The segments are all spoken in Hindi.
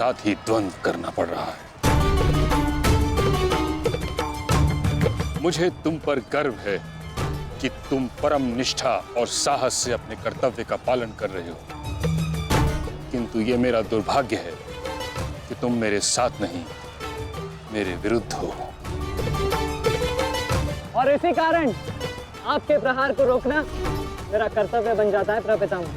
साथ ही द्वंद्व करना पड़ रहा है। मुझे तुम पर गर्व है कि तुम परम निष्ठा और साहस से अपने कर्तव्य का पालन कर रहे हो, किंतु ये मेरा दुर्भाग्य है कि तुम मेरे साथ नहीं, मेरे विरुद्ध हो। और इसी कारण आपके प्रहार को रोकना मेरा कर्तव्य बन जाता है प्रपितामह।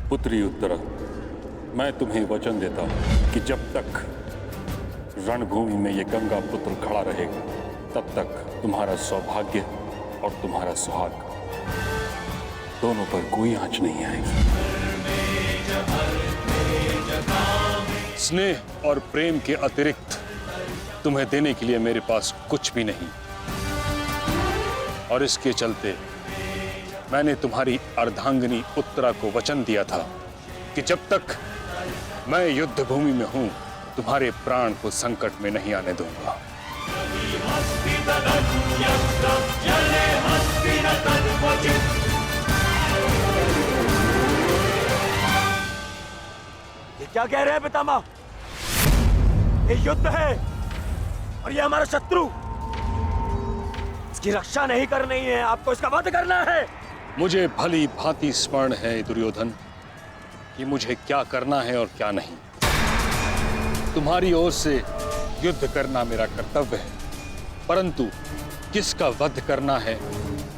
पुत्री उत्तरा, मैं तुम्हें वचन देता हूं कि जब तक रणभूमि में ये गंगा पुत्र खड़ा रहेगा, तब तक तुम्हारा सौभाग्य और तुम्हारा सुहाग दोनों पर कोई आंच नहीं आएगी। स्नेह और प्रेम के अतिरिक्त तुम्हें देने के लिए मेरे पास कुछ भी नहीं, और इसके चलते मैंने तुम्हारी अर्धांगिनी उत्तरा को वचन दिया था कि जब तक मैं युद्ध भूमि में हूं, तुम्हारे प्राण को संकट में नहीं आने दूंगा। ये क्या कह रहे हैं पितामह? ये युद्ध है और ये हमारा शत्रु, इसकी रक्षा नहीं करनी है, आपको इसका वध करना है। मुझे भली भांति स्मरण है दुर्योधन कि मुझे क्या करना है और क्या नहीं। तुम्हारी ओर से युद्ध करना मेरा कर्तव्य है, परंतु किसका वध करना है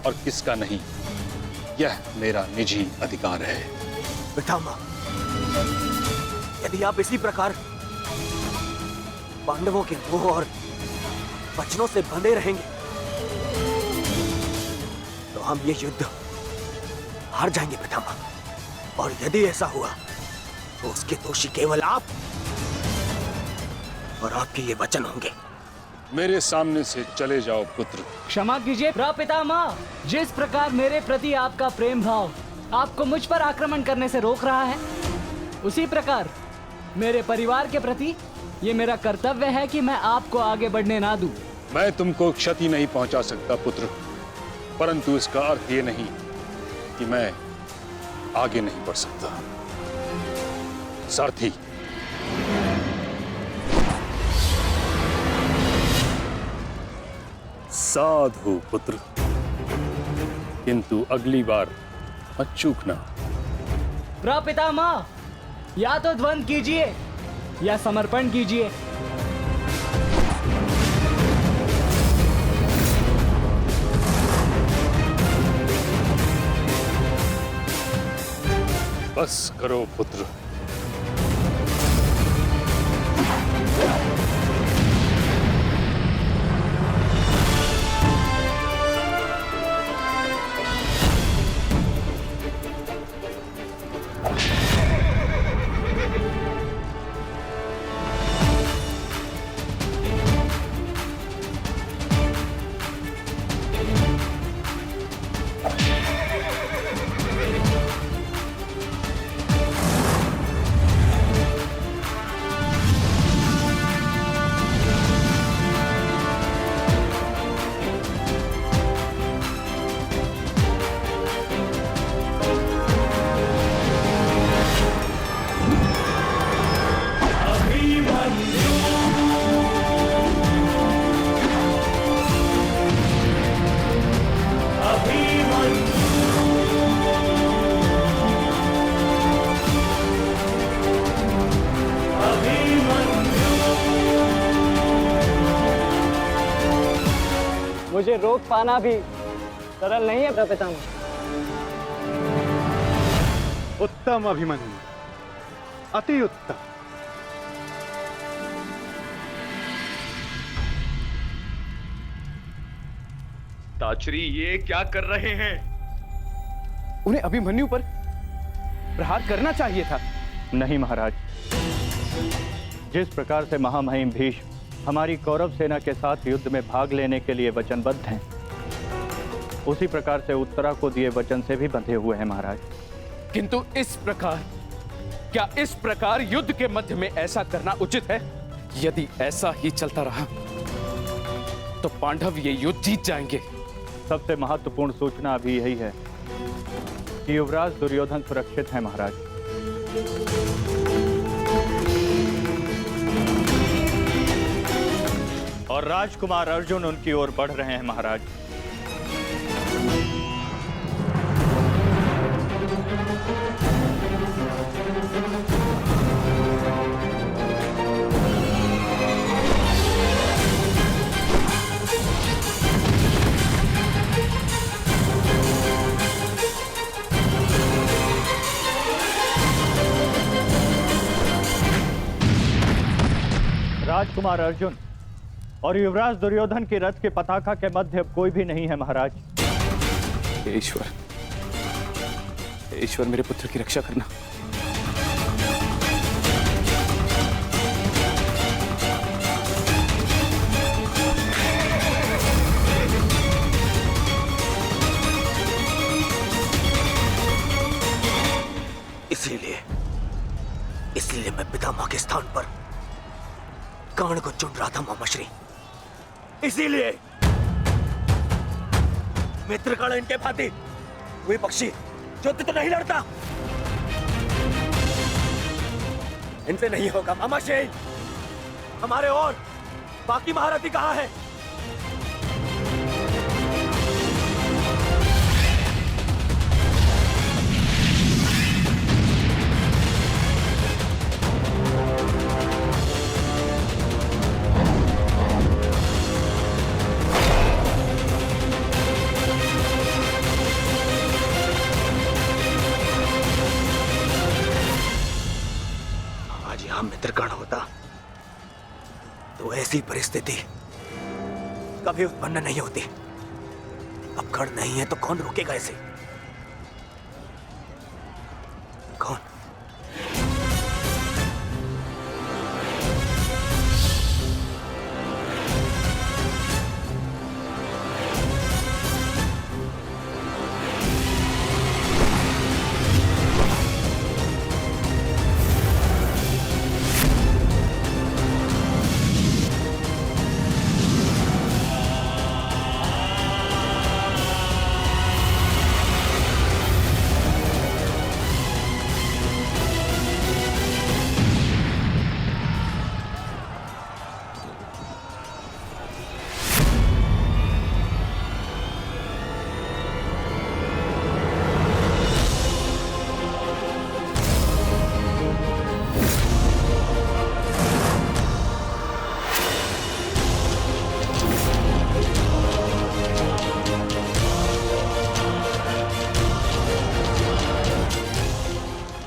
और किसका नहीं, यह मेरा निजी अधिकार है। पितामह, यदि आप इसी प्रकार पांडवों के मोह और वचनों से बंधे रहेंगे तो हम ये युद्ध हार जाएंगे पितामह, और यदि ऐसा हुआ तो उसके दोषी केवल आप और आपके ये वचन होंगे। मेरे सामने से चले जाओ पुत्र। क्षमा कीजिए प्रपितामह, जिस प्रकार मेरे प्रति आपका प्रेम भाव आपको मुझ पर आक्रमण करने से रोक रहा है, उसी प्रकार मेरे परिवार के प्रति ये मेरा कर्तव्य है कि मैं आपको आगे बढ़ने ना दूं। मैं तुमको क्षति नहीं पहुंचा सकता पुत्र, परंतु इसका अर्थ ये नहीं कि मैं आगे नहीं बढ़ सकता। सारथी, साधु पुत्र, किंतु अगली बार मत चूकना। प्रपितामह, या तो द्वंद्व कीजिए या समर्पण कीजिए। बस करो पुत्र। मुझे रोक पाना भी सरल नहीं है प्रपितामह। उत्तम अभिमन्यु, अति उत्तम। ताचरी, ये क्या कर रहे हैं? उन्हें अभिमन्यु पर प्रहार करना चाहिए था। नहीं महाराज, जिस प्रकार से महामहिम भीष्म हमारी कौरव सेना के साथ युद्ध में भाग लेने के लिए वचनबद्ध हैं, उसी प्रकार से उत्तरा को दिए वचन से भी बंधे हुए हैं महाराज। किंतु इस प्रकार युद्ध के मध्य में ऐसा करना उचित है? यदि ऐसा ही चलता रहा तो पांडव ये युद्ध जीत जाएंगे। सबसे महत्वपूर्ण सूचना अभी यही है कि युवराज दुर्योधन सुरक्षित है महाराज। और राजकुमार अर्जुन उनकी ओर बढ़ रहे हैं महाराज। राजकुमार अर्जुन और युवराज दुर्योधन की रथ के पताका के मध्य अब कोई भी नहीं है महाराज। हे ईश्वर, हे ईश्वर, मेरे पुत्र की रक्षा करना। इसीलिए मैं पितामह के स्थान पर कर्ण को चुन रहा था मामाश्री। इसीलिए मित्रकर्ण इनके भांति वे पक्षी युद्ध तो नहीं लड़ता, इनसे नहीं होगा मामाश्री। हमारे और बाकी महारथी कहाँ है? मित्रकर्ण होता तो ऐसी परिस्थिति कभी उत्पन्न नहीं होती। अब कर्ण नहीं है तो कौन रोकेगा इसे? कौन?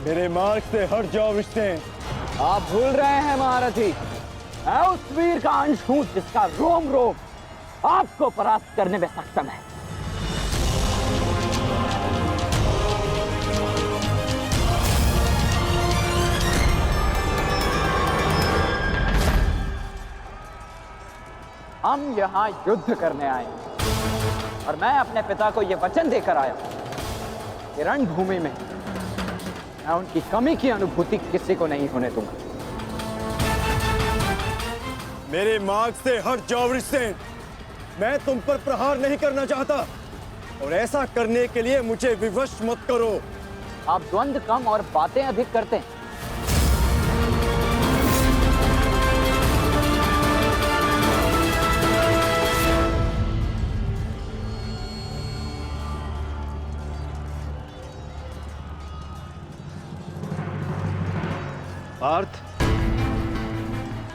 मेरे मार्ग से हट जाओ विष्णु। आप भूल रहे हैं महारथी, मैं उस वीर का अंश हूं जिसका रोम रोम आपको परास्त करने में सक्षम है। हम यहाँ युद्ध करने आए हैं और मैं अपने पिता को यह वचन देकर आया कि रणभूमि में मैं उनकी कमी की अनुभूति किसी को नहीं होने दूंगा। मेरे मार्ग से हट जाओ विष्णु। मैं तुम पर प्रहार नहीं करना चाहता और ऐसा करने के लिए मुझे विवश मत करो। आप द्वंद्व कम और बातें अधिक करते हैं। पार्थ,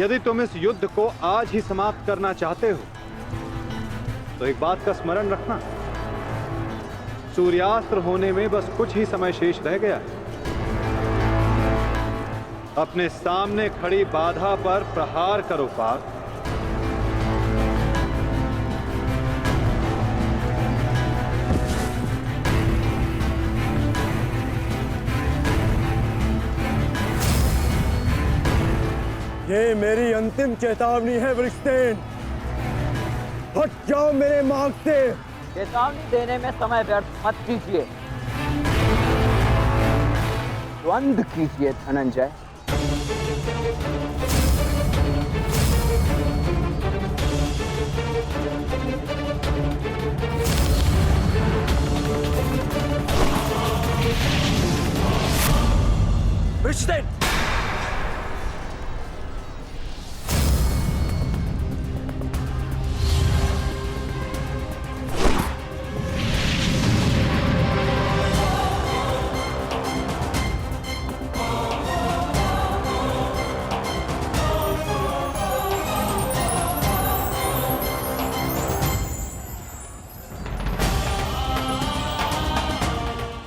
यदि तुम इस युद्ध को आज ही समाप्त करना चाहते हो तो एक बात का स्मरण रखना, सूर्यास्त होने में बस कुछ ही समय शेष रह गया है। अपने सामने खड़ी बाधा पर प्रहार करो पार्थ। ये मेरी अंतिम चेतावनी है वृषसेन। हट जाओ मेरे मार्ग से। चेतावनी देने में समय व्यर्थ मत कीजिए, द्वंद्व कीजिए धनंजय। वृषसेन!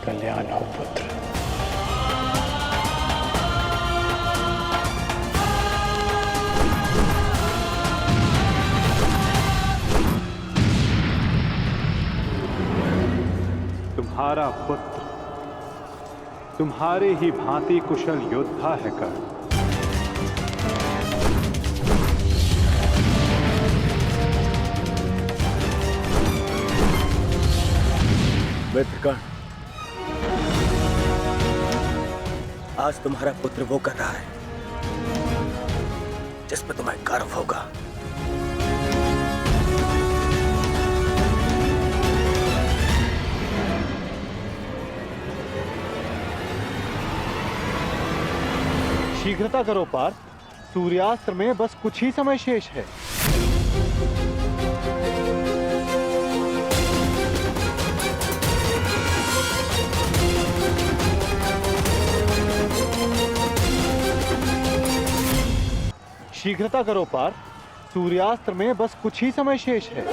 कल्याण हो पुत्र। तुम्हारा पुत्र तुम्हारे ही भांति कुशल योद्धा है कर्ण। मित्र कर्ण, आज तुम्हारा पुत्र वो कर रहा है जिस पर तुम्हें गर्व होगा। शीघ्रता करो पार्थ, सूर्यास्त्र में बस कुछ ही समय शेष है। शीघ्रता करो पार्थ, सूर्यास्त्र में बस कुछ ही समय शेष है।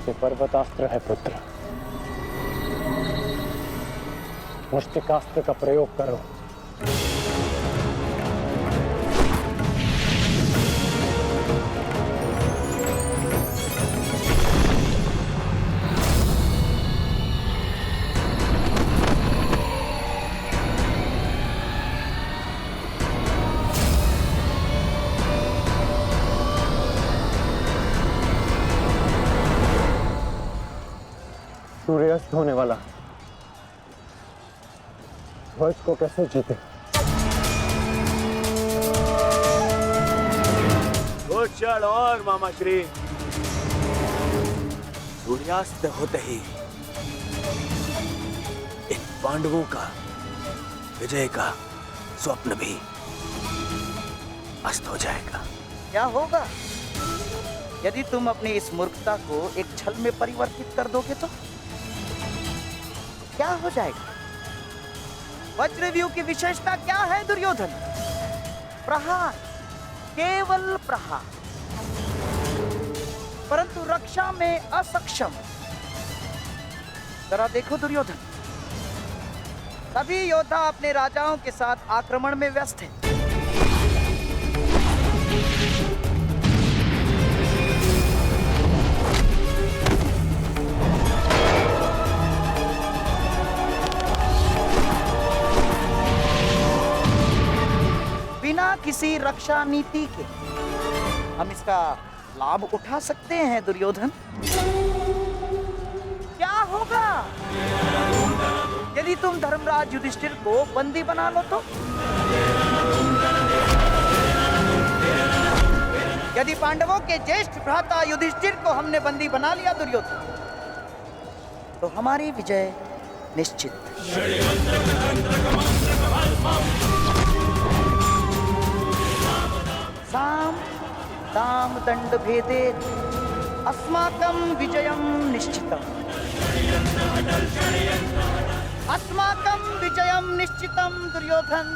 ये पर्वतास्त्र है पुत्र, मुष्टिकास्त्र का प्रयोग करो। सूर्यास्त होने वाला, ध्वज को कैसे जीते? कुछ क्षण और मामा श्री। सूर्यास्त होते ही इन पांडवों का विजय का स्वप्न भी अस्त हो जाएगा। क्या होगा यदि तुम अपनी इस मूर्खता को एक छल में परिवर्तित कर दोगे तो क्या हो जाएगा? वज्रव्यूह की विशेषता क्या है दुर्योधन? प्रहार, केवल प्रहार, परंतु रक्षा में असक्षम। जरा देखो दुर्योधन, सभी योद्धा अपने राजाओं के साथ आक्रमण में व्यस्त हैं। बिना किसी रक्षा नीति के हम इसका लाभ उठा सकते हैं दुर्योधन। क्या होगा यदि तुम धर्मराज युधिष्ठिर को बंदी बना लो तो? यदि पांडवों के ज्येष्ठ भ्राता युधिष्ठिर को हमने बंदी बना लिया दुर्योधन, तो हमारी विजय निश्चित। साम दाम दंड भेदे अस्माकं विजयं निश्चितम्। अस्माकं विजयं निश्चितम् दुर्योधन।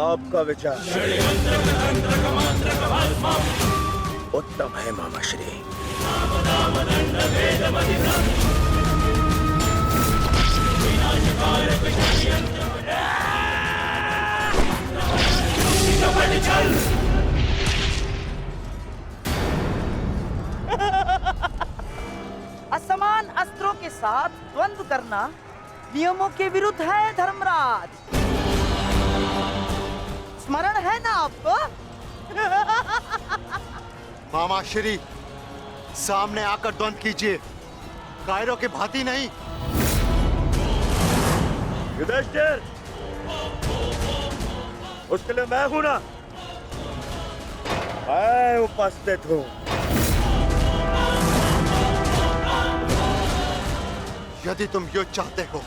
आपका विचार उत्तम है मामा श्री। असमान अस्त्रों के साथ द्वंद्व करना नियमों के विरुद्ध है धर्मराज। स्मरण है ना आपको? मामा श्री, सामने आकर द्वंद कीजिए, कायरों की भांति नहीं। युधिष्ठिर, उसके लिए मैं हूं ना, मैं उपस्थित हूं। यदि तुम युद्ध चाहते हो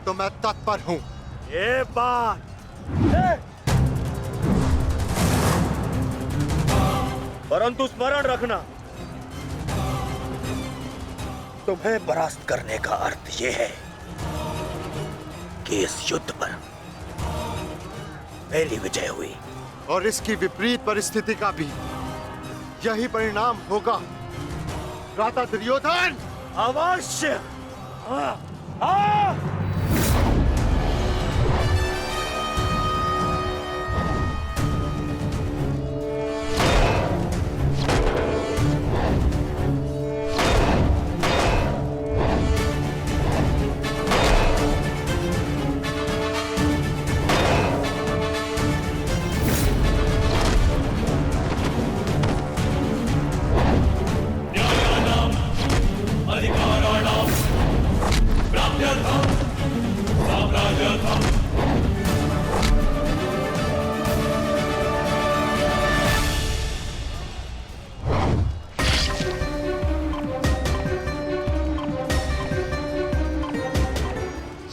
तो मैं तत्पर हूं। ये बात परंतु स्मरण रखना, तुम्हें परास्त करने का अर्थ यह है कि इस युद्ध पर मेरी विजय हुई, और इसकी विपरीत परिस्थिति का भी यही परिणाम होगा भ्राता दुर्योधन। अवश्य।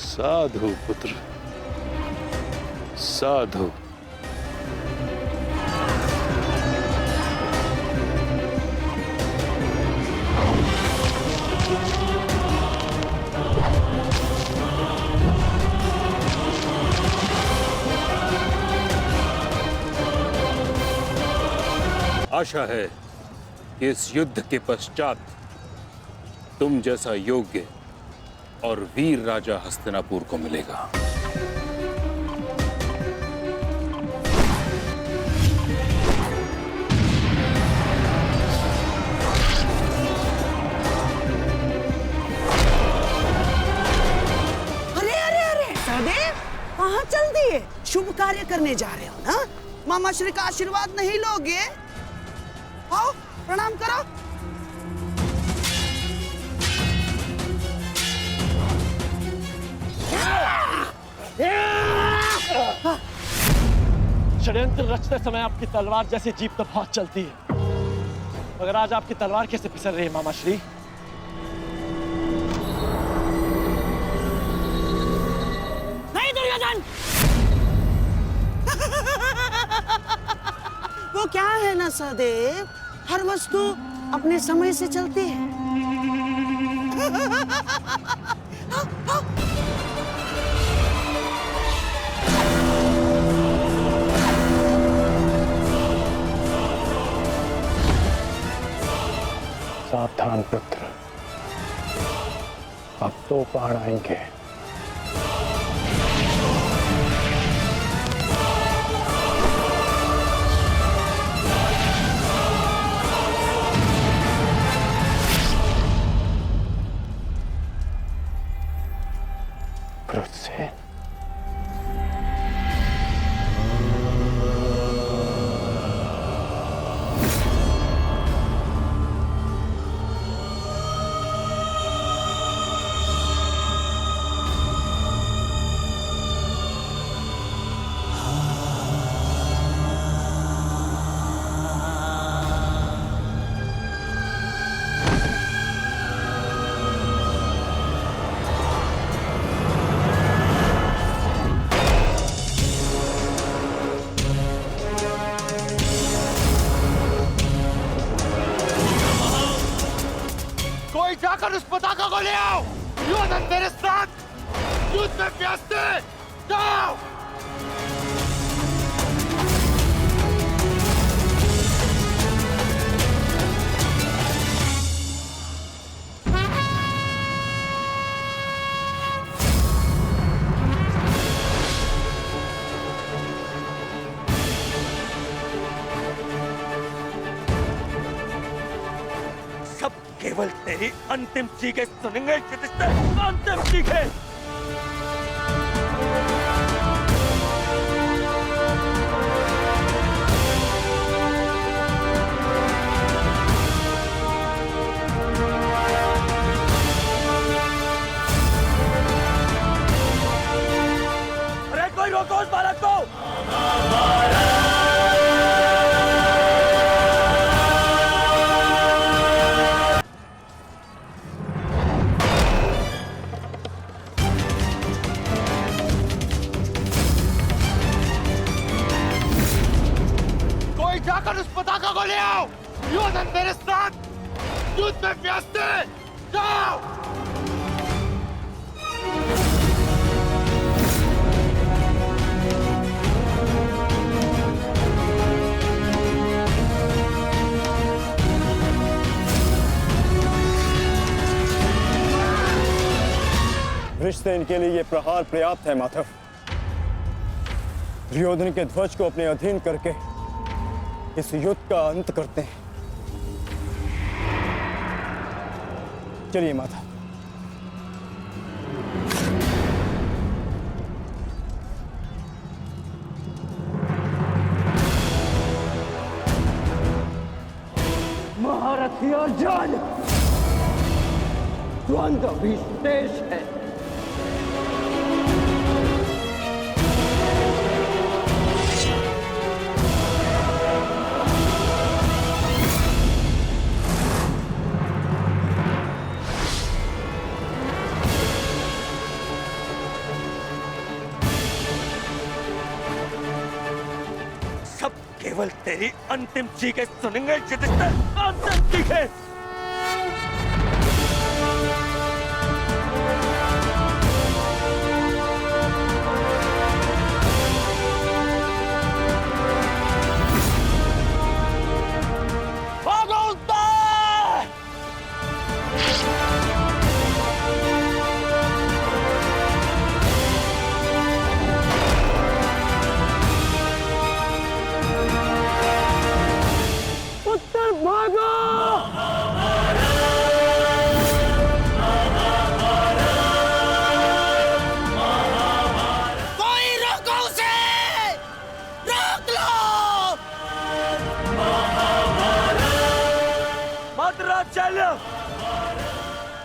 साधु पुत्र, साधु। आशा है कि इस युद्ध के पश्चात तुम जैसा योग्य और वीर राजा हस्तिनापुर को मिलेगा। अरे अरे अरे सहदेव, कहाँ चल दिए? शुभ कार्य करने जा रहे हो ना? मामा श्री का आशीर्वाद नहीं लोगे? आओ प्रणाम करो। षड्यंत्र रचते समय आपकी तलवार जैसी जीप तो बहुत चलती है, मगर आज आपकी तलवार कैसे फिसल रही है मामा श्री? नहीं दुर्योधन, वो क्या है ना सहदेव, हर वस्तु अपने समय से चलती है। सावधान पुत्र, अब तो बाण आएंगे। क्रोध से जाकर उस पताका को ले आओ। दुर्योधन तेरे साथ युद्ध में व्यस्त है। जाओ। केवल तेरी अंतिम चीखें सुनेंगे युधिष्ठिर, अंतिम चीखें। पताका को ले आओ। दुर्योधन मेरे साथ युद्ध में व्यस्त है। जाओ। वृषसेन के लिए ये प्रहार पर्याप्त है माधव। दुर्योधन के ध्वज को अपने अधीन करके इस युद्ध का अंत करते हैं। चलिए माधव। महारथी अर्जुन, द्वंद्व भी शेष है। सब केवल तेरी अंतिम चीखें सुनेंगे युधिष्ठिर, अंतिम चीखें।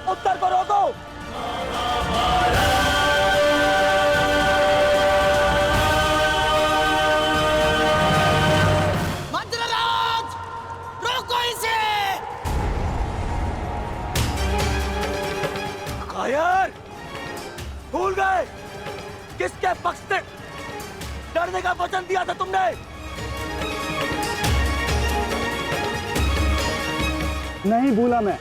उत्तर को रोको। वज्रराज, रोको इसे। कायर, भूल गए किसके पक्ष से लड़ने का वचन दिया था तुमने? नहीं भूला मैं।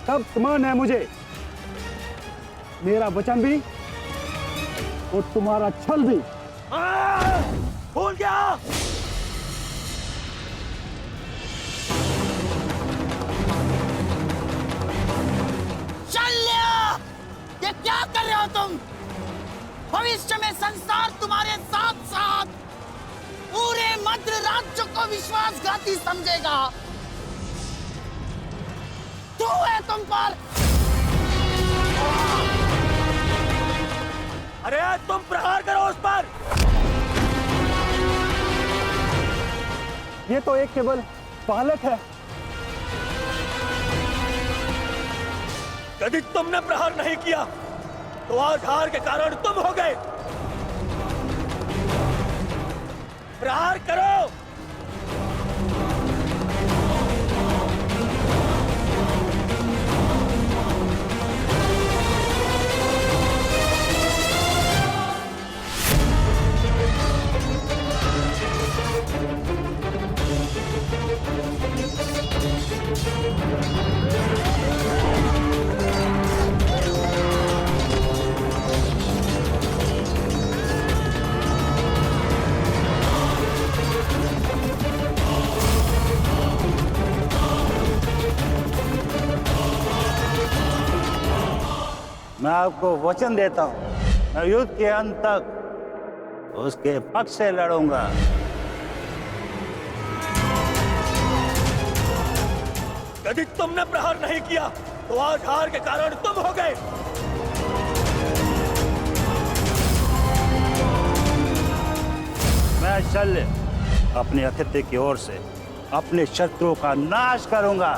तब स्मरण है मुझे मेरा वचन भी और तुम्हारा छल भी। भूल गया। शल्य, ये क्या कर रहे हो तुम? भविष्य में संसार तुम्हारे साथ साथ पूरे मद्र राज्य को विश्वासघाती समझेगा। तू है तुम पर। अरे तुम प्रहार करो उस पर। ये तो एक केवल बालक है। यदि तुमने प्रहार नहीं किया तो आज हार के कारण तुम हो गए। प्रहार करो। मैं आपको वचन देता हूँ, मैं युद्ध के अंत तक उसके पक्ष से लड़ूंगा। यदि तुमने प्रहार नहीं किया तो आज हार के कारण तुम हो गए। मैं शल्य अपने अतिथि की ओर से अपने शत्रुओं का नाश करूंगा।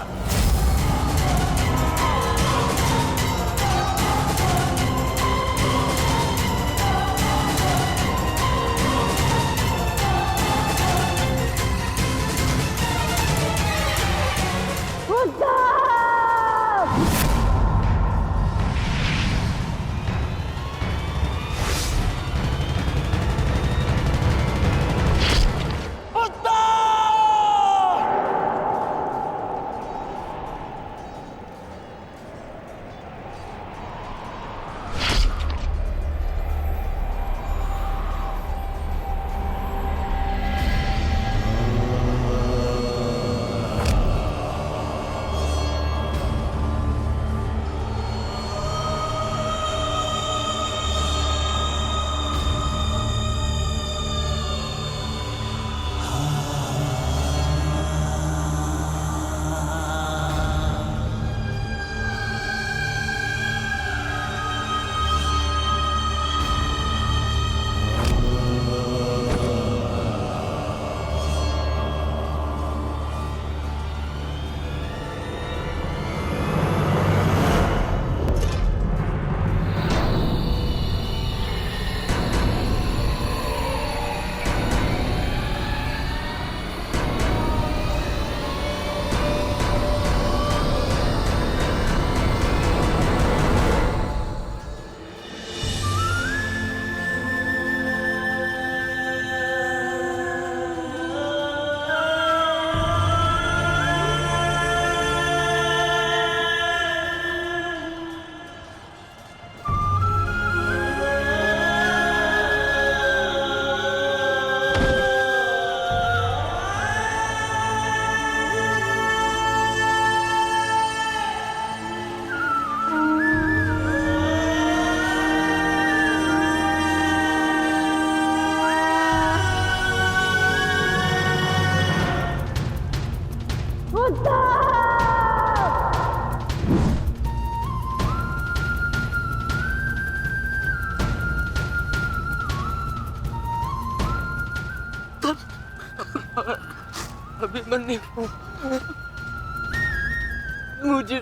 अभिमन्यु, मुझे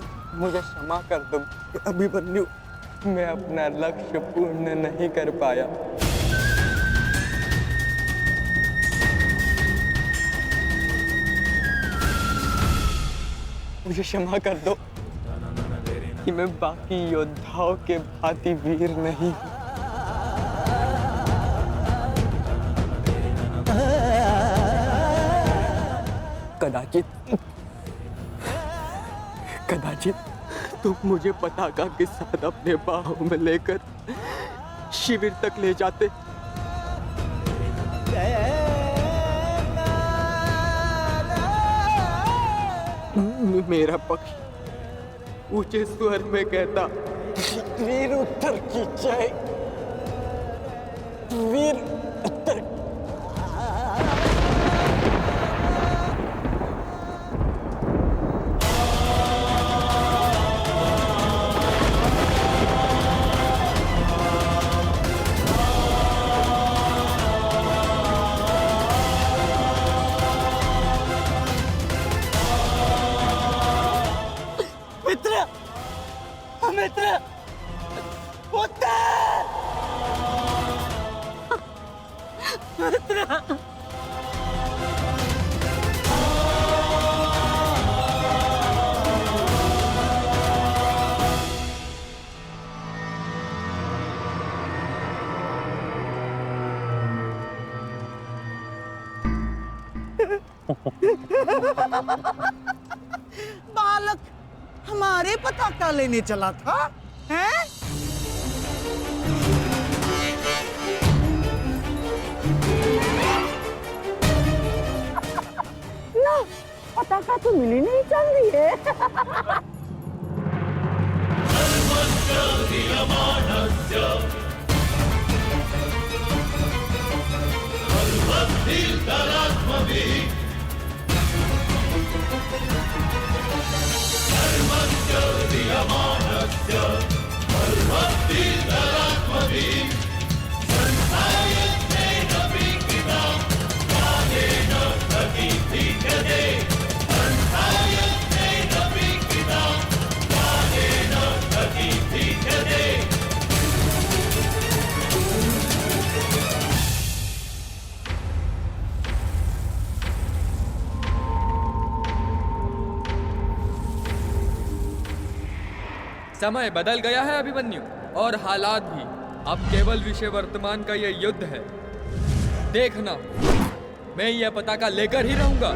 क्षमा कर दो अभिमन्यु। मैं अपना लक्ष्य पूर्ण नहीं कर पाया। मुझे क्षमा कर दो कि मैं बाकी योद्धाओं के भांति वीर नहीं हूं। कदाचित तुम मुझे पताका के साथ अपने बाहों में लेकर शिविर तक ले जाते। मेरा पक्ष ऊंचे स्वर में कहता, वीर उत्तर की जय, वीर उत्तर। मित्र, उत्तर! मित्र! बालक हमारे पताका लेने चला था, हैं? ना, पताका तो मिली नहीं चल रही है। समय बदल गया है अभिमन्यु, और हालात भी। अब केवल विषय वर्तमान का ये युद्ध है। देखना, मैं यह पताका लेकर ही रहूंगा।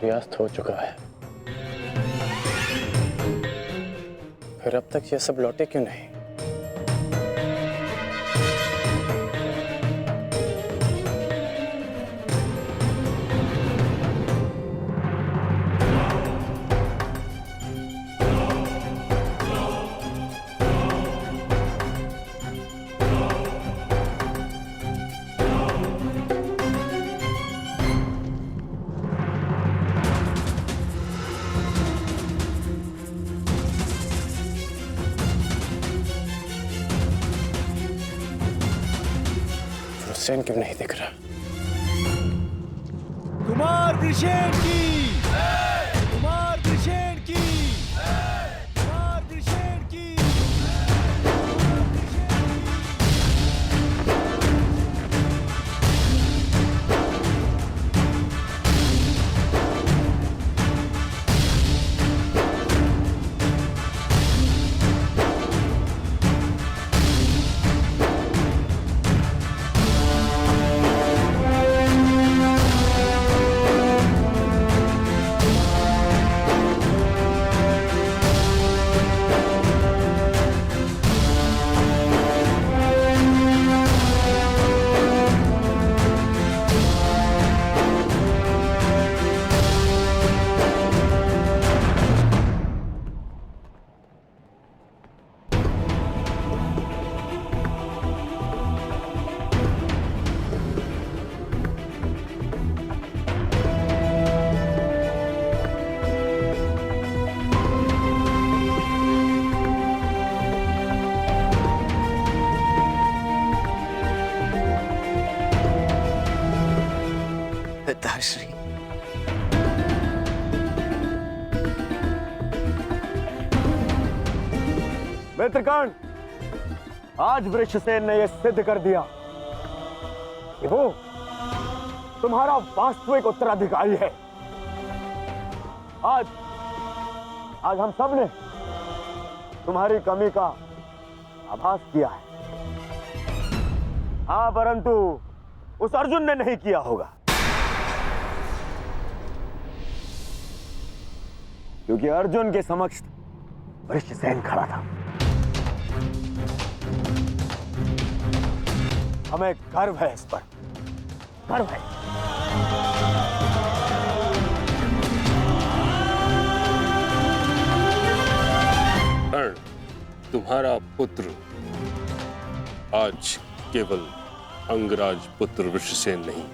सूर्यास्त हो चुका है, फिर अब तक ये सब लौटे क्यों नहीं? हुसैन क्यों नहीं दिख रहा? कुमार वृषेण की, कुमार वृषेण की, कुमार वृषेण की। पिताश्री, मित्रगण, आज वृषसेन ने यह सिद्ध कर दिया कि वो तुम्हारा वास्तविक उत्तराधिकारी है। आज हम सब ने तुम्हारी कमी का आभास किया है। हाँ, परंतु उस अर्जुन ने नहीं किया होगा, क्योंकि अर्जुन के समक्ष वृषसेन खड़ा था। हमें गर्व है, इस पर गर्व है। कर्ण, तुम्हारा पुत्र आज केवल अंगराज पुत्र वृषसेन नहीं,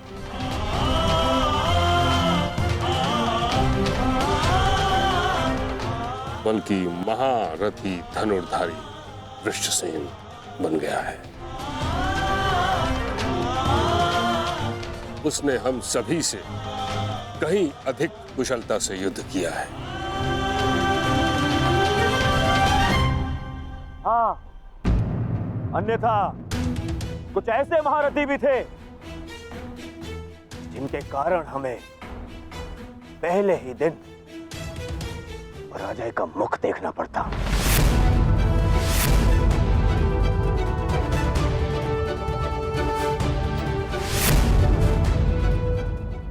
बल्कि महारथी धनुर्धारी वृषसेन बन गया है। उसने हम सभी से कहीं अधिक कुशलता से युद्ध किया है। हाँ, अन्यथा कुछ ऐसे महारथी भी थे जिनके कारण हमें पहले ही दिन पराजय का मुख देखना पड़ता।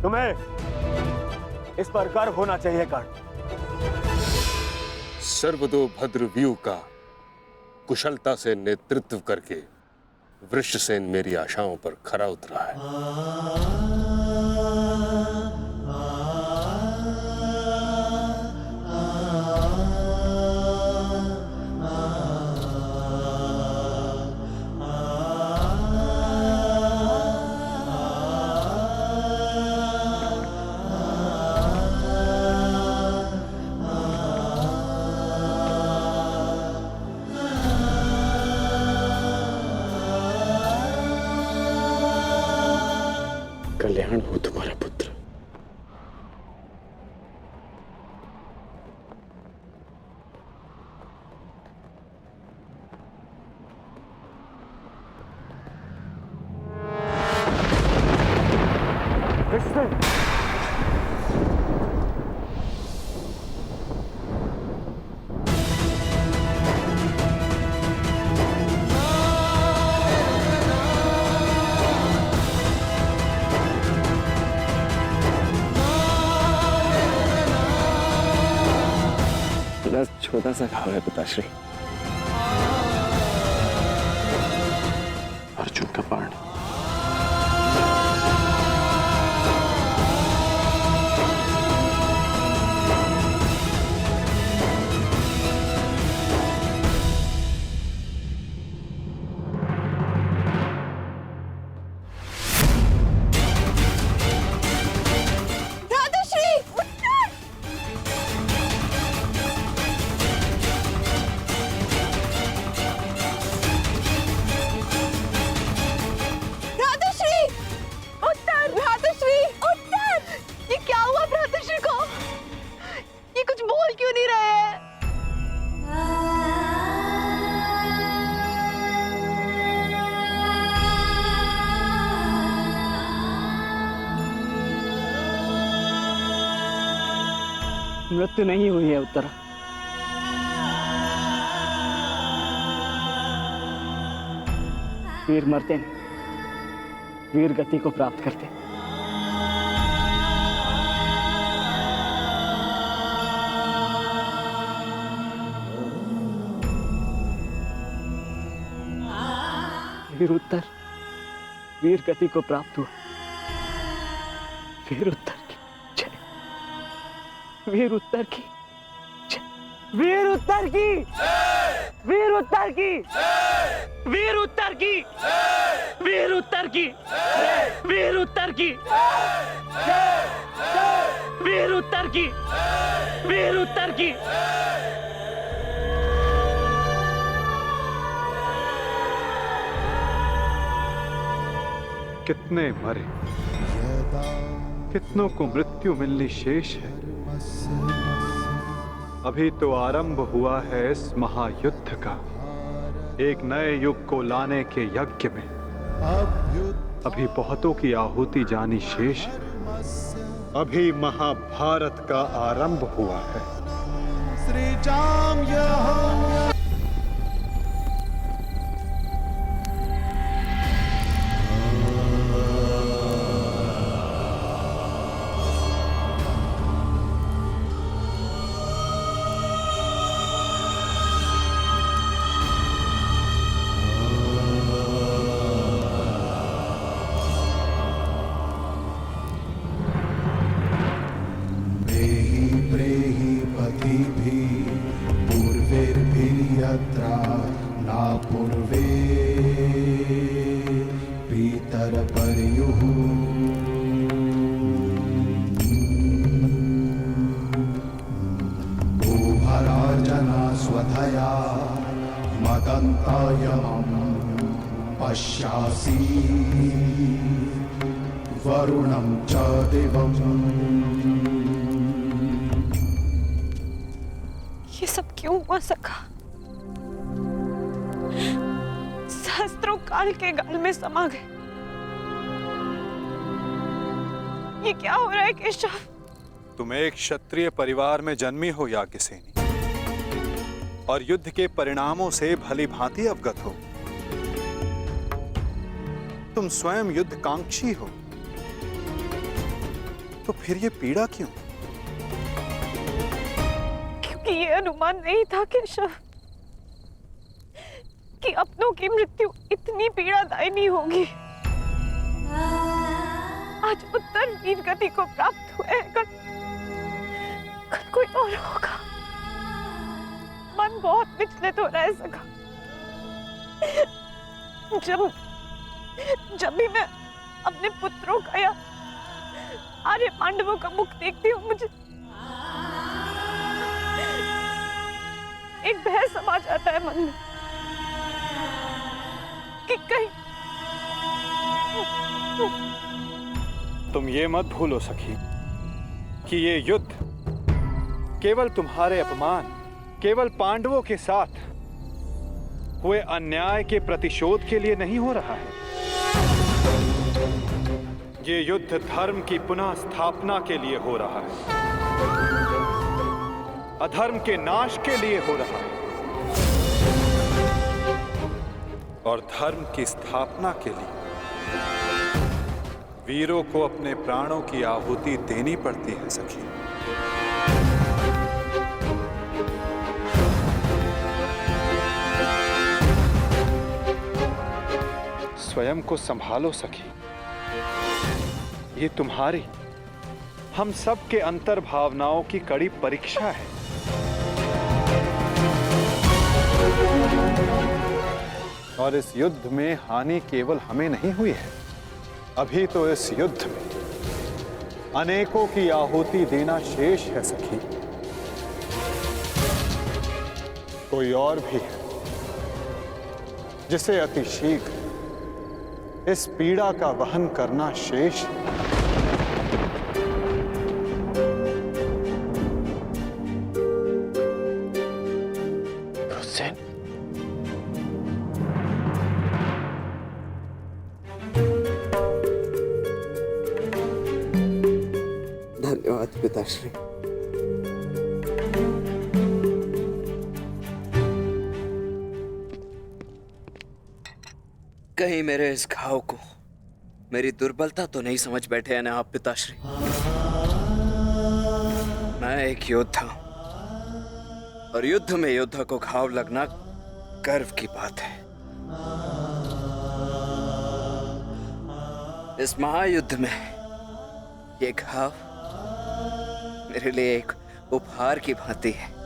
तुम्हें इस पर गर्व होना चाहिए कर्ण। सर्वतोभद्र व्यूह का कुशलता से नेतृत्व करके वृषसेन मेरी आशाओं पर खरा उतरा है। कल्याण हो तुम्हारा पुत्र। बड़ा छोटा सा घाव है पिताश्री। अर्जुन का बाण। मृत्यु नहीं हुई है उत्तरा। वीर मरते नहीं, वीर गति को प्राप्त करते। वीर उत्तर वीर गति को प्राप्त हुआ। वीर उत्तर की जय। वीर उत्तर की जय। वीर उत्तर की वीर उत्तर की वीर उत्तर की वीर उत्तर की वीर उत्तर की वीर उत्तर की वीर उत्तर की। कितने मरे, कितनों को मृत्यु मिलनी शेष है। अभी तो आरंभ हुआ है इस महायुद्ध का, एक नए युग को लाने के यज्ञ में। अभी बहुतों की आहुति जानी शेष है। अभी महाभारत का आरंभ हुआ है। श्री जाम यहोवा। ना पूर्वे पीतर पर्युः भूभराजना स्वधया मदन्तायमं पश्यासि वरुणं च दिवम्। ये सब क्यों हुआ सखा? सहस्त्रों काल के गाल में समा गए। ये क्या हो रहा है केशव? तुम एक क्षत्रिय परिवार में जन्मी हो याज्ञसेनी, और युद्ध के परिणामों से भली भांति अवगत हो। तुम स्वयं युद्ध कांक्षी हो, तो फिर ये पीड़ा क्यों? क्योंकि ये अनुमान नहीं था केशव कि अपनों की मृत्यु इतनी पीड़ादायी होगी। आज उत्तर वीर गति को प्राप्त हुए हैं, कल कोई और होगा। मन बहुत विचलित हो रहा है सखा। जब भी मैं अपने पुत्रों का या आर्य पांडवों का मुख देखती हूँ, मुझे एक भय समा जाता है मन में कि कहीं। तुम ये मत भूलो सखी कि ये युद्ध केवल तुम्हारे अपमान, केवल पांडवों के साथ हुए अन्याय के प्रतिशोध के लिए नहीं हो रहा है। ये युद्ध धर्म की पुनः स्थापना के लिए हो रहा है, अधर्म के नाश के लिए हो रहा है। और धर्म की स्थापना के लिए वीरों को अपने प्राणों की आहुति देनी पड़ती है सखी। स्वयं को संभालो सखी। ये तुम्हारी, हम सब के अंतर भावनाओं की कड़ी परीक्षा है। और इस युद्ध में हानि केवल हमें नहीं हुई है, अभी तो इस युद्ध में अनेकों की आहुति देना शेष है सखी। कोई और भी है जिसे अति शीघ्र इस पीड़ा का वहन करना शेष है। हुसैन, धन्यवाद पिताश्री। कहीं मेरे इस घाव को मेरी दुर्बलता तो नहीं समझ बैठे हैं ना आप पिताश्री? मैं एक योद्धा और युद्ध में योद्धा को घाव लगना गर्व की बात है। इस महायुद्ध में ये घाव मेरे लिए एक उपहार की भांति है।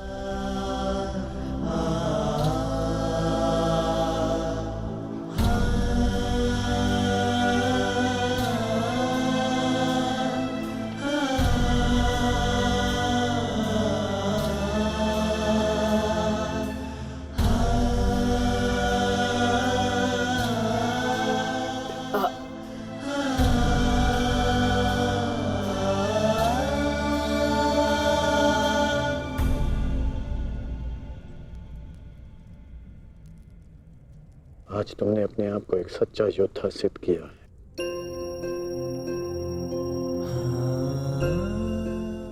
आज तुमने अपने आप को एक सच्चा योद्धा सिद्ध किया है।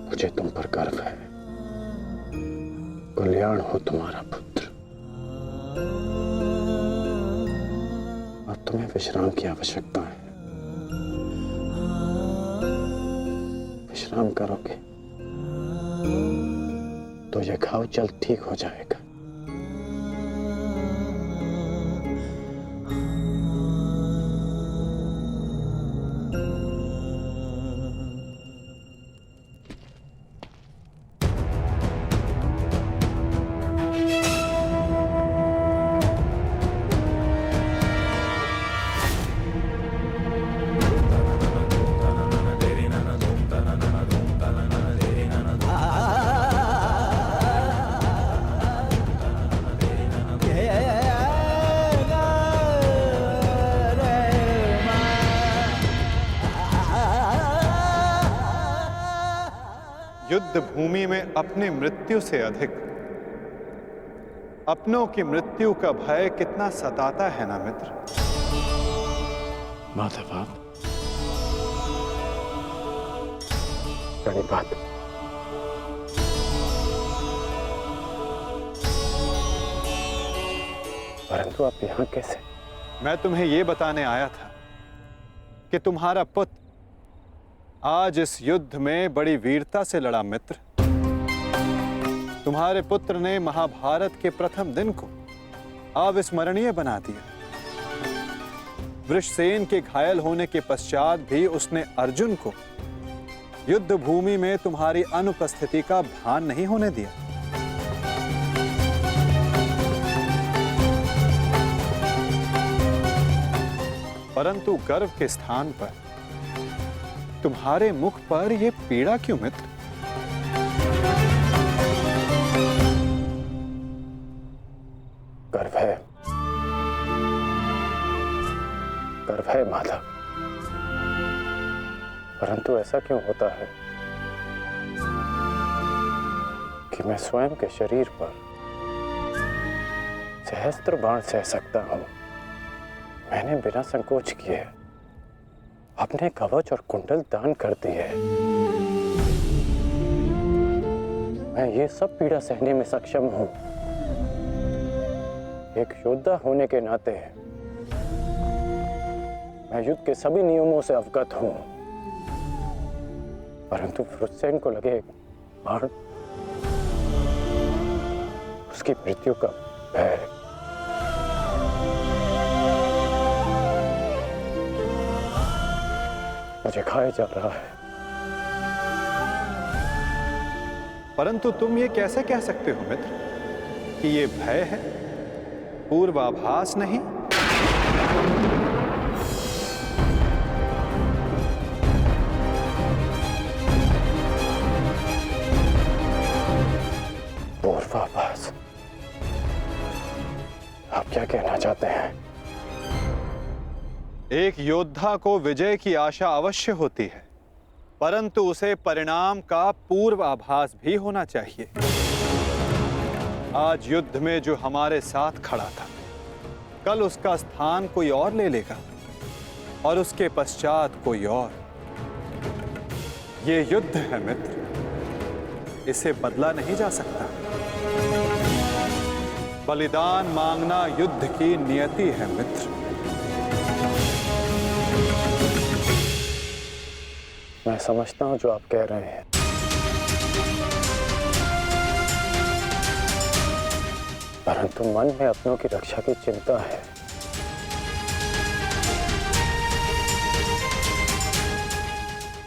मुझे तुम पर गर्व है। कल्याण हो तुम्हारा पुत्र। अब तुम्हें विश्राम की आवश्यकता है। विश्राम करोगे तो यह घाव जल्द ठीक हो जाएगा। युद्ध भूमि में अपनी मृत्यु से अधिक अपनों की मृत्यु का भय कितना सताता है ना मित्र। माधव, बड़ी बात। परंतु आप यहां कैसे? मैं तुम्हें यह बताने आया था कि तुम्हारा पुत्र आज इस युद्ध में बड़ी वीरता से लड़ा मित्र। तुम्हारे पुत्र ने महाभारत के प्रथम दिन को अविस्मरणीय बना दिया। वृषसेन के घायल होने के पश्चात भी उसने अर्जुन को युद्ध भूमि में तुम्हारी अनुपस्थिति का भान नहीं होने दिया। परंतु गर्व के स्थान पर तुम्हारे मुख पर यह पीड़ा क्यों मित्र? गर्व है, गर्व है माधव। परंतु ऐसा क्यों होता है कि मैं स्वयं के शरीर पर सहस्त्र बाण सह सकता हूं। मैंने बिना संकोच किए अपने कवच और कुंडल दान कर दिए। मैं ये सब पीड़ा सहने में सक्षम हूं। एक योद्धा होने के नाते मैं युद्ध के सभी नियमों से अवगत हूं। परंतु वृषसेन को लगे बाण, उसकी मृत्यु का भय। मुझे खाया जा रहा है। परंतु तुम ये कैसे कह सकते हो मित्र कि ये भय है, पूर्वाभास नहीं? पूर्वाभास? आप क्या कहना चाहते हैं? एक योद्धा को विजय की आशा अवश्य होती है, परंतु उसे परिणाम का पूर्वाभास भी होना चाहिए। आज युद्ध में जो हमारे साथ खड़ा था, कल उसका स्थान कोई और ले लेगा और उसके पश्चात कोई और। ये युद्ध है मित्र, इसे बदला नहीं जा सकता। बलिदान मांगना युद्ध की नियति है मित्र। मैं समझता हूं जो आप कह रहे हैं, परंतु मन में अपनों की रक्षा की चिंता है।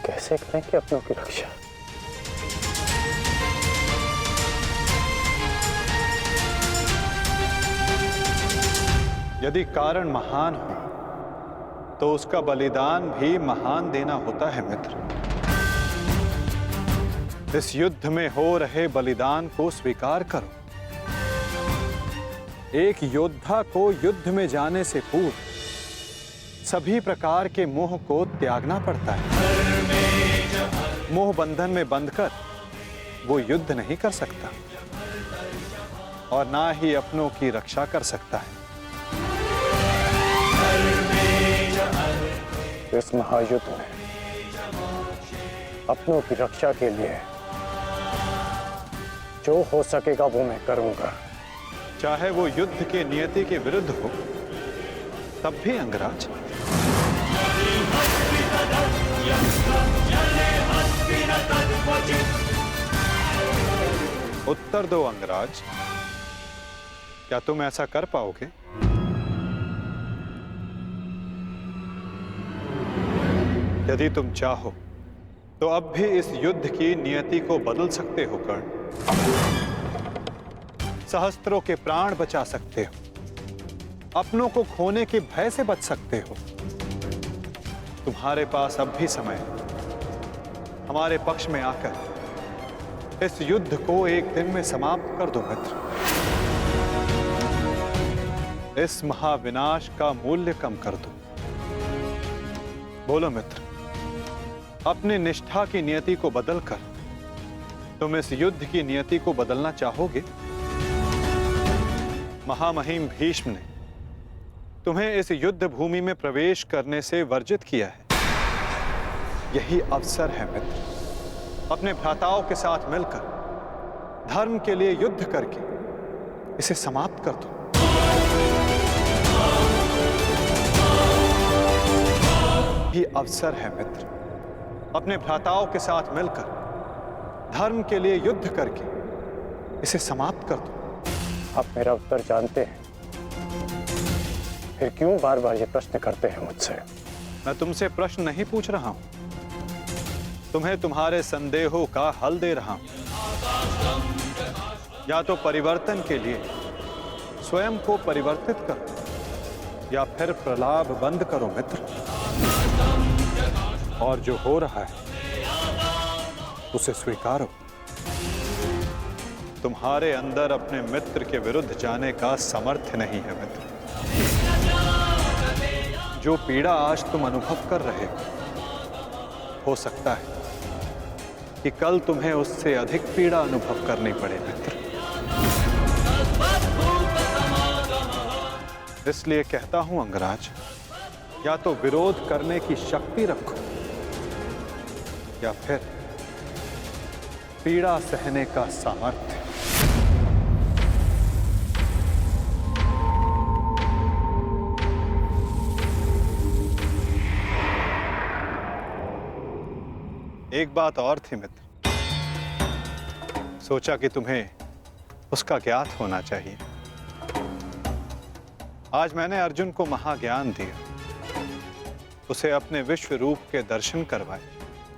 कैसे करेंगे अपनों की रक्षा? यदि कारण महान हो तो उसका बलिदान भी महान देना होता है मित्र। इस युद्ध में हो रहे बलिदान को स्वीकार करो। एक योद्धा को युद्ध में जाने से पूर्व सभी प्रकार के मोह को त्यागना पड़ता है। मोह बंधन में बंधकर वो युद्ध नहीं कर सकता और ना ही अपनों की रक्षा कर सकता है। इस महायुद्ध में अपनों की रक्षा के लिए जो हो सकेगा वो मैं करूंगा, चाहे वो युद्ध के नियति के विरुद्ध हो तब भी अंगराज। उत्तर दो अंगराज, क्या तुम ऐसा कर पाओगे? यदि तुम चाहो तो अब भी इस युद्ध की नियति को बदल सकते हो कर्ण। सहस्त्रों के प्राण बचा सकते हो, अपनों को खोने के भय से बच सकते हो। तुम्हारे पास अब भी समय है। हमारे पक्ष में आकर इस युद्ध को एक दिन में समाप्त कर दो मित्र। इस महाविनाश का मूल्य कम कर दो। बोलो मित्र, अपने निष्ठा की नियति को बदलकर तुम इस युद्ध की नियति को बदलना चाहोगे? महामहिम भीष्म ने तुम्हें इस युद्ध भूमि में प्रवेश करने से वर्जित किया है। यही अवसर है मित्र, अपने भ्राताओं के साथ मिलकर धर्म के लिए युद्ध करके इसे समाप्त कर दो। यही अवसर है मित्र, अपने भ्राताओं के साथ मिलकर धर्म के लिए युद्ध करके इसे समाप्त कर दो। आप मेरा उत्तर जानते हैं, फिर क्यों बार बार ये प्रश्न करते हैं मुझसे? मैं तुमसे प्रश्न नहीं पूछ रहा हूं, तुम्हें तुम्हारे संदेहों का हल दे रहा हूं। या तो परिवर्तन के लिए स्वयं को परिवर्तित करो या फिर प्रलाप बंद करो मित्र। और जो हो रहा है उसे स्वीकारो। तुम्हारे अंदर अपने मित्र के विरुद्ध जाने का सामर्थ्य नहीं है मित्र। जो पीड़ा आज तुम अनुभव कर रहे हो सकता है कि कल तुम्हें उससे अधिक पीड़ा अनुभव करनी पड़े मित्र। इसलिए कहता हूं अंगराज, या तो विरोध करने की शक्ति रखो या फिर पीड़ा सहने का सामर्थ्य। एक बात और थी मित्र, सोचा कि तुम्हें उसका ज्ञात होना चाहिए। आज मैंने अर्जुन को महाज्ञान दिया, उसे अपने विश्व रूप के दर्शन करवाए।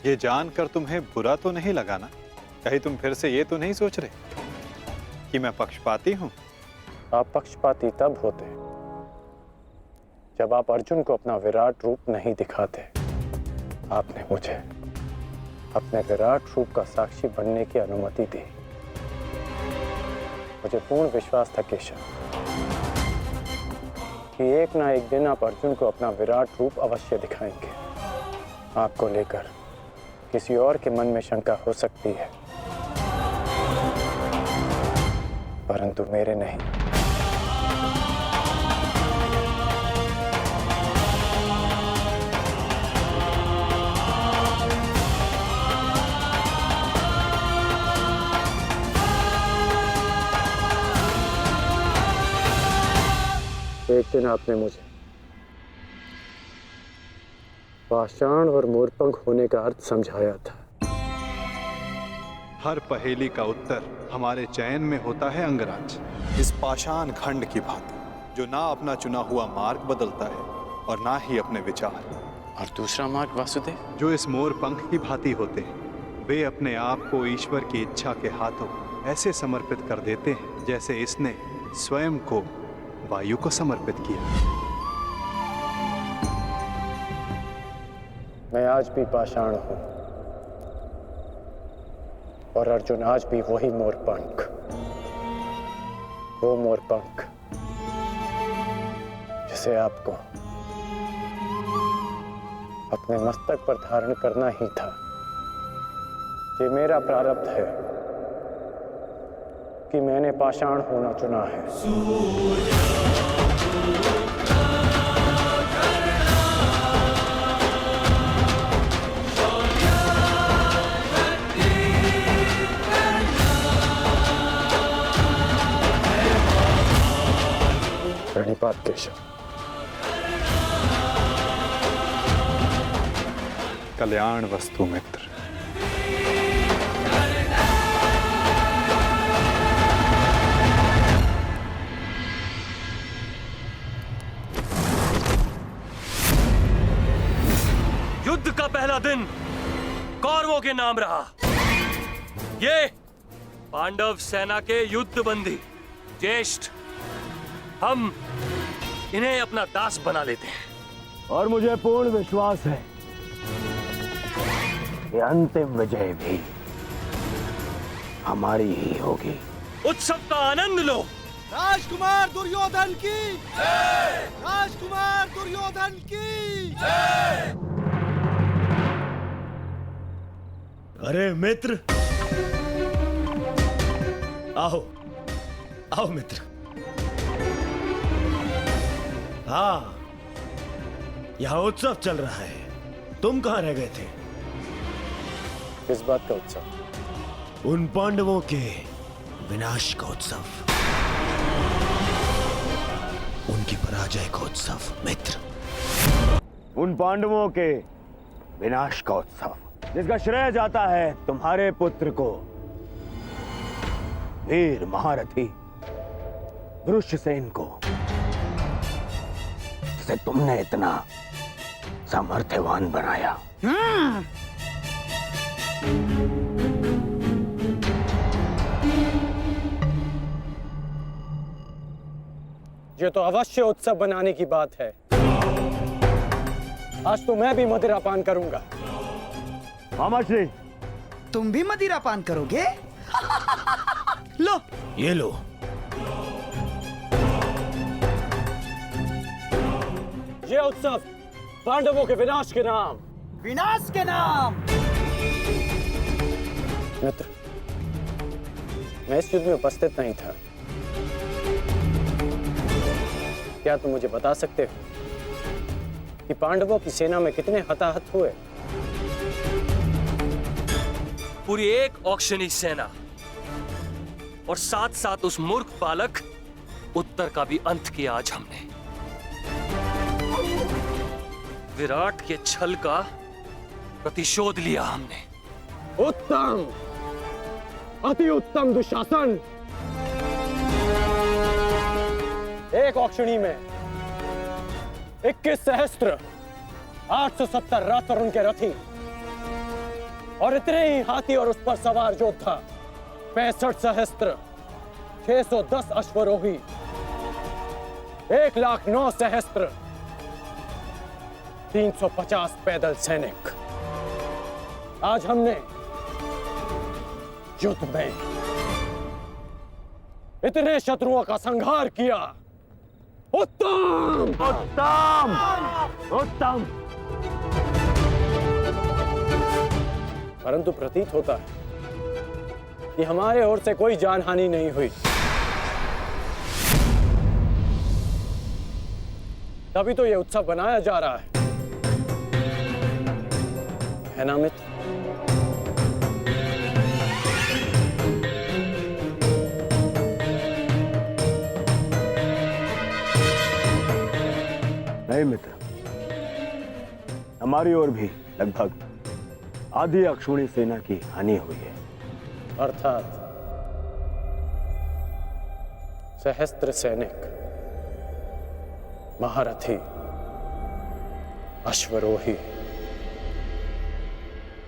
ये जानकर तुम्हें बुरा तो नहीं लगा ना? कहीं तुम फिर से ये तो नहीं सोच रहे कि मैं पक्षपाती हूं? आप पक्षपाती तब होते जब आप अर्जुन को अपना विराट रूप नहीं दिखाते। आपने मुझे अपने विराट रूप का साक्षी बनने की अनुमति दी। मुझे पूर्ण विश्वास था केशव कि एक ना एक दिन आप अर्जुन को अपना विराट रूप अवश्य दिखाएंगे। आपको लेकर किसी और के मन में शंका हो सकती है, परंतु मेरे नहीं। एक दिन आपने मुझे पाषाण और मोरपंख होने का अर्थ समझाया था। हर पहेली का उत्तर हमारे चयन में होता है अंगराज। इस पाषाण खंड की भांति, जो ना अपना चुना हुआ मार्ग बदलता है और ना ही अपने विचार। और दूसरा मार्ग वासुदेव, जो इस मोरपंख की भांति होते हैं। वे अपने आप को ईश्वर की इच्छा के हाथों ऐसे समर्पित कर देते हैं जैसे इसने स्वयं को वायु को समर्पित किया। मैं आज भी पाषाण हूं और अर्जुन आज भी वही मोरपंख। वो मोरपंख जिसे आपको अपने मस्तक पर धारण करना ही था। ये मेरा प्रारब्ध है कि मैंने पाषाण होना चुना है। प्रणिपात केशव। कल्याण वस्तु मित्र। युद्ध का पहला दिन कौरवों के नाम रहा। ये पांडव सेना के युद्ध बंदी ज्येष्ठ, हम इन्हें अपना दास बना लेते हैं। और मुझे पूर्ण विश्वास है कि अंतिम विजय भी हमारी ही होगी। उत्सव का आनंद लो। राजकुमार दुर्योधन की जय! राजकुमार दुर्योधन की जय! अरे मित्र, आओ आओ मित्र। हाँ, यहाँ उत्सव चल रहा है। तुम कहाँ रह गए थे? किस बात का उत्सव? उन पांडवों के विनाश का उत्सव, उनकी पराजय का उत्सव मित्र। उन पांडवों के विनाश का उत्सव जिसका श्रेय जाता है तुम्हारे पुत्र को, वीर महारथी धृष्टसेन को, जिसे तुमने इतना सामर्थ्यवान बनाया। ये तो अवश्य उत्सव बनाने की बात है। आज तो मैं भी मदिरा पान करूंगा। मामा श्री, तुम भी मदिरा पान करोगे? लो, ये लो। ये उत्सव पांडवों के विनाश के नाम। विनाश के नाम। मित्र, मैं इस युद्ध में उपस्थित नहीं था। क्या तुम मुझे बता सकते हो कि पांडवों की सेना में कितने हताहत हुए? पूरी एक औक्षणी सेना और साथ साथ उस मूर्ख बालक उत्तर का भी अंत किया आज हमने। विराट के छल का प्रतिशोध लिया हमने। उत्तम, अति उत्तम दुशासन। एक औक्षणी में 21 सहस्त्र 870 रथ और उनके रथी, और इतने ही हाथी और उस पर सवार योद्धा, 65 सहस्त्र, 610 अश्वरोही, 1,09,000 सहस्त्र, 350 पैदल सैनिक। आज हमने युद्ध में इतने शत्रुओं का संहार किया। उत्तम उत्तम उत्तम। परंतु प्रतीत होता है कि हमारे ओर से कोई जानहानि नहीं हुई। तभी तो ये उत्सव बनाया जा रहा है ना मित्र? नहीं मित्र, हमारी ओर भी लगभग आधी अक्षुणी सेना की हानि हुई है। अर्थात सहस्त्र सैनिक, महारथी, अश्वरोही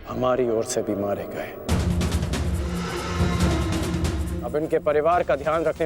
हमारी ओर से भी मारे गए। अब इनके परिवार का ध्यान रखने